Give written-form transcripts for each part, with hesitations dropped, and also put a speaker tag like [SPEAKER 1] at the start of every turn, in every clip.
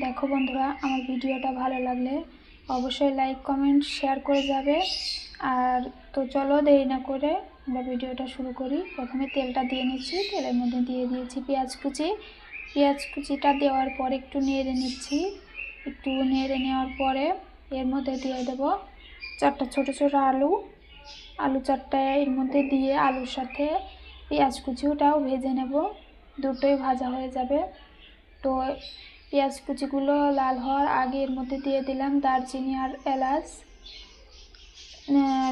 [SPEAKER 1] দেখো বন্ধুরা, আমার ভিডিওটা ভালো লাগলে অবশ্যই লাইক কমেন্ট শেয়ার করে যাবে। আর তো চলো দেরি না করে আমরা ভিডিওটা শুরু করি। প্রথমে তেলটা দিয়ে নিচ্ছি, তেলের মধ্যে দিয়ে দিয়েছি পেঁয়াজ কুচি। পেঁয়াজ কুচিটা দেওয়ার পর একটু নেড়ে নিচ্ছি। একটু নেড়ে নেওয়ার পরে এর মধ্যে দিয়ে দেব 4টা ছোট ছোট আলু 4টা এর মধ্যে দিয়ে আলুর সাথে পেঁয়াজ কুচিটাও ভেজে নেব। দুটোই ভাজা হয়ে যাবে। তো পেঁয়াজ কুচিগুলো লাল হওয়ার আগে এর মধ্যে দিয়ে দিলাম দারচিনি আর এলাচ,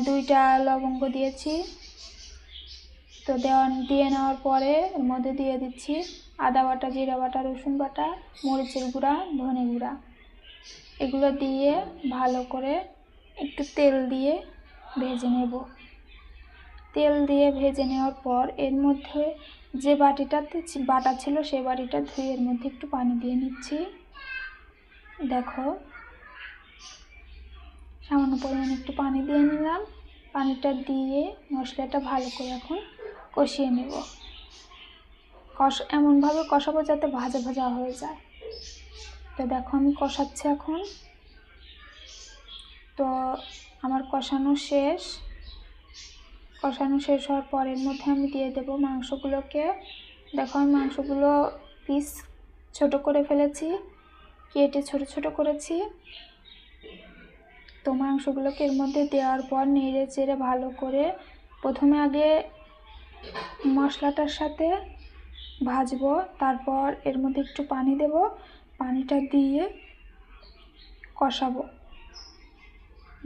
[SPEAKER 1] 2টা লবঙ্গ দিয়েছি। তো দিয়ে নেওয়ার পরে এর মধ্যে দিয়ে দিচ্ছি আদা বাটা, জিরা বাটা, রসুন বাটা, মরিচের গুঁড়া, ধনে গুঁড়া। এগুলো দিয়ে ভালো করে একটু তেল দিয়ে ভেজে নেব। তেল দিয়ে ভেজে নেওয়ার পর এর মধ্যে যে বাটিটাতে বাটা ছিল সেই বাটিটা ধুয়ে এর মধ্যে একটু পানি দিয়ে নিচ্ছি। দেখো, সামান্য পরিমাণে একটু পানি দিয়ে নিলাম। পানিটা দিয়ে মশলাটা ভালো করে এখন কষিয়ে নেব। এমনভাবে কষাবো যাতে ভাজা ভাজা হয়ে যায়। তো দেখো, আমি কষাচ্ছি এখন। তো আমার কষানো শেষ হওয়ার পরের মধ্যে আমি দিয়ে দেব মাংসগুলোকে। দেখো, আমি মাংসগুলো পিস ছোট করে ফেলেছি, কেটে ছোট ছোট করেছি। তো মাংসগুলোকে এর মধ্যে দেওয়ার পর নেড়ে চেড়ে ভালো করে প্রথমে আগে মশলাটার সাথে ভাজবো, তারপর এর মধ্যে একটু পানি দেব। পানিটা দিয়ে কষাবো,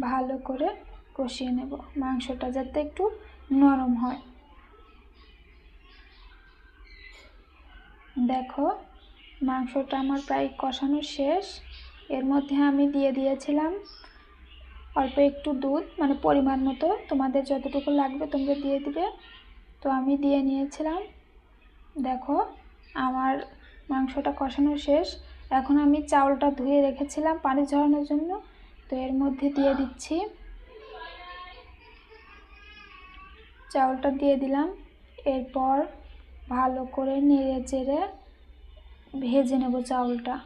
[SPEAKER 1] ভালো করে কষিয়ে নেব মাংসটা যাতে একটু নরম হয়। দেখো, মাংসটা আমার প্রায় কষানো শেষ। এর মধ্যে আমি দিয়ে দিয়েছিলাম অল্প একটু দুধ, মানে পরিমাণ মতো, তোমাদের যতটুকু লাগবে তোমরা দিয়ে দিবে। তো আমি দিয়ে নিয়েছিলাম। দেখো, আমার মাংসটা কষানো শেষ। এখন আমি চাউলটা ধুয়ে রেখেছিলাম পানি ঝরানোর জন্য, তো এর মধ্যে দিয়ে দিচ্ছি। চাউলটা দিয়ে দিলাম। এরপর ভালো করে নেড়ে চেড়ে ভেজে নেব চাউলটা।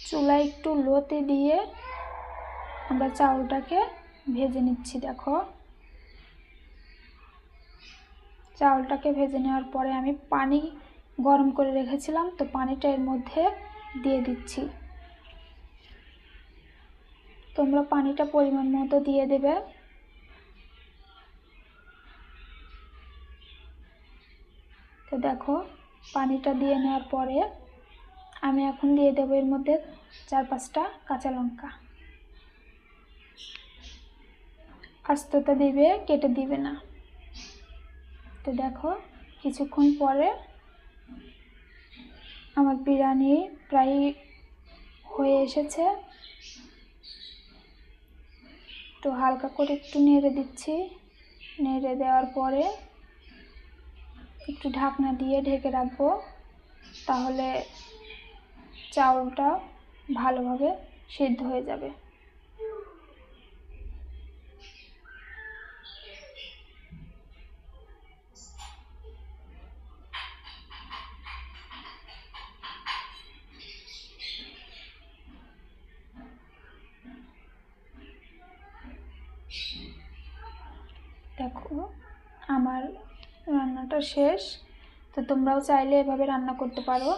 [SPEAKER 1] চুলা একটু লোতে দিয়ে আমরা চাউলটাকে ভেজে নিচ্ছি। দেখো, চাউলটাকে ভেজে নেওয়ার পরে আমি পানি গরম করে রেখেছিলাম, তো পানিটা এর মধ্যে দিয়ে দিচ্ছি। তোমরা পানিটা পরিমাণ মতো দিয়ে দেবে। তো দেখো, পানিটা দিয়ে নেওয়ার পরে আমি এখন দিয়ে দেবো এর মধ্যে 4-5টা কাঁচা লঙ্কা। আস্তে দিবে, কেটে দিবে না। তো দেখো, কিছুক্ষণ পরে আমার বিরিয়ানি প্রায় হয়ে এসেছে। তো হালকা করে একটু নেড়ে দিচ্ছি। নেড়ে দেওয়ার পরে একটু ঢাকনা দিয়ে ঢেকে রাখবো, তাহলে চাউলটা ভালোভাবে সিদ্ধ হয়ে যাবে। দেখো, আমার রান্নাটা শেষ। তো তোমরাও চাইলে এভাবে রান্না করতে পারো।